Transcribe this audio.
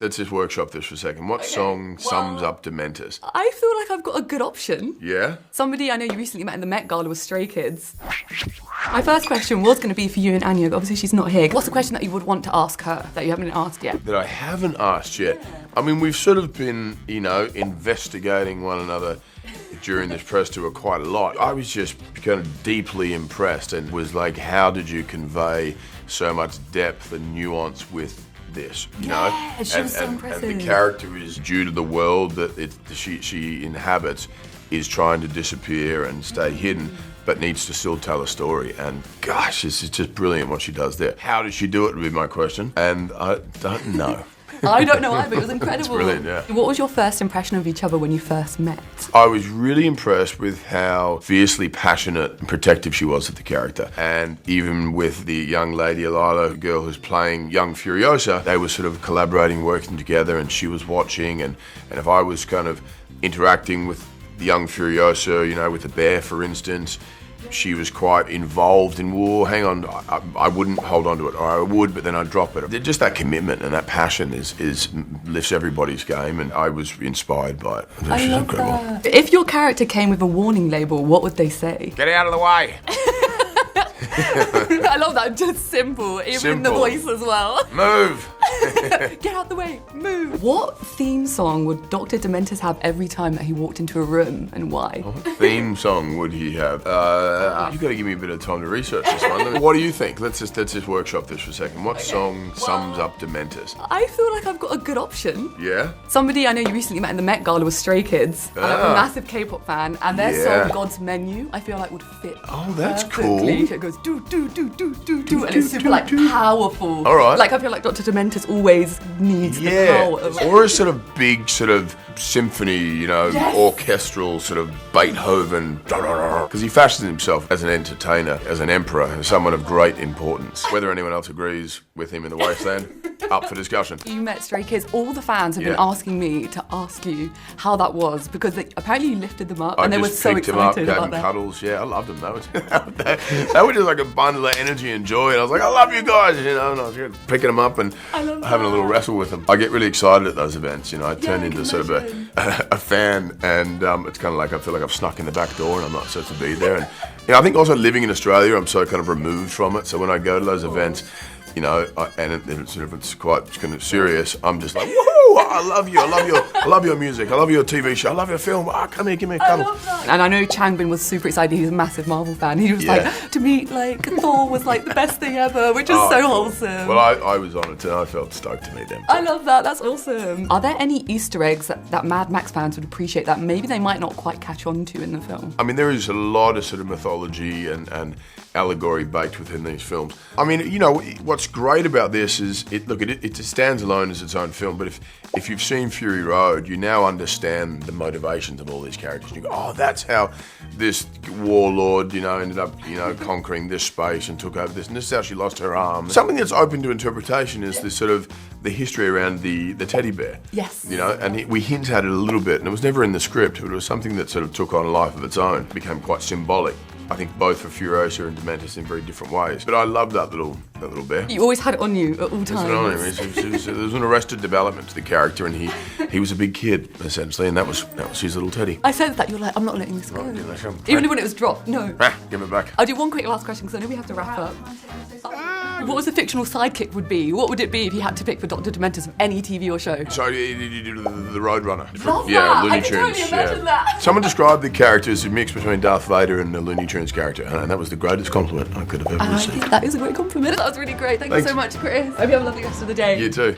Let's just workshop this for a second. What song sums up Dementors? I feel like I've got a good option. Yeah? Somebody I know you recently met in the Met Gala was Stray Kids. My first question was going to be for you and Anya, but obviously she's not here. What's the question that you would want to ask her that you haven't asked yet? That I haven't asked yet. I mean, we've sort of been, investigating one another during this press tour quite a lot. I was just kind of deeply impressed and was like, how did you convey so much depth and nuance with this, She was so impressive. And the character is due to the world that she inhabits, is trying to disappear and stay hidden, but needs to still tell a story. And gosh, this is just brilliant what she does there. How does she do it would be my question, and I don't know. I don't know either, it was incredible. It's brilliant, yeah. What was your first impression of each other when you first met? I was really impressed with how fiercely passionate and protective she was of the character. And even with the young lady, Lila, the girl who's playing young Furiosa, they were sort of collaborating, working together, and she was watching. And if I was kind of interacting with the young Furiosa, with the bear, for instance, she was quite involved in, hang on, I wouldn't hold on to it, or I would, but then I'd drop it. Just that commitment and that passion lifts everybody's game, and I was inspired by it. I love that. If your character came with a warning label, what would they say? Get out of the way! I love that, just simple, even in the voice as well. Move! Get out the way, move! What theme song would Dr. Dementors have every time that he walked into a room, and why? What theme song would he have? You've got to give me a bit of time to research this one. What do you think? Let's just workshop this for a second. What song sums up Dementors? I feel like I've got a good option. Yeah? Somebody I know you recently met in the Met Gala was Stray Kids. I'm a massive K-pop fan, and their song God's Menu, I feel like would fit. Oh, that's perfectly. cool. It goes do, and it's super powerful. All right. Like I feel like Dr. Dementors always needs the power of or a sort of big sort of symphony, orchestral sort of Beethoven, because he fashions himself as an entertainer, as an emperor, as someone of great importance. Whether anyone else agrees with him in the wasteland, up for discussion. You met Stray Kids. All the fans have been asking me to ask you how that was, because apparently you lifted them up and they were so excited about that. Cuddles. Yeah, I loved them. They were just like a bundle of energy and joy, and I was like, I love you guys, and I was picking them up and having a little wrestle with them. I get really excited at those events. I turn into sort of a fan, and it's kind of like I feel like I've snuck in the back door and I'm not supposed to be there. And I think also living in Australia, I'm so kind of removed from it. So when I go to those events, it's quite kind of serious, I'm just like, woohoo! I love you. I love your music. I love your TV show. I love your film. Come here, give me a cuddle. And I know Changbin was super excited. He's a massive Marvel fan. He was like, to me, Thor was like the best thing ever, which is so wholesome. Well, I was on it too. I felt stoked to meet them. I love that. That's awesome. Are there any Easter eggs that Mad Max fans would appreciate that maybe they might not quite catch on to in the film? I mean, there is a lot of sort of mythology and allegory baked within these films. I mean, what's great about this is it stands alone as its own film, but if you've seen Fury Road, you now understand the motivations of all these characters. You go, oh, that's how this warlord, ended up, conquering this space and took over this, and this is how she lost her arm. Something that's open to interpretation is this sort of the history around the teddy bear. Yes. And we hint at it a little bit, and it was never in the script, but it was something that sort of took on a life of its own, became quite symbolic. I think both for Furiosa and Dementors in very different ways. But I love that little bear. You always had it on you at all times. There was an arrested development to the character, and he was a big kid essentially, and that was his little teddy. I said that you're like, I'm not letting this go. Even when it was dropped, no. Give it back. I'll do one quick last question because I know we have to wrap up. What was the fictional sidekick would be? What would it be if you had to pick for Dr. Dementors of any TV or show? So the Roadrunner. Love that. Looney I can totally imagine that. Someone described the character as a mix between Darth Vader and the Looney Tunes character, and that was the greatest compliment I could have ever received. I think that is a great compliment. That was really great. Thank you so much, Chris. I hope you have a lovely rest of the day. You too.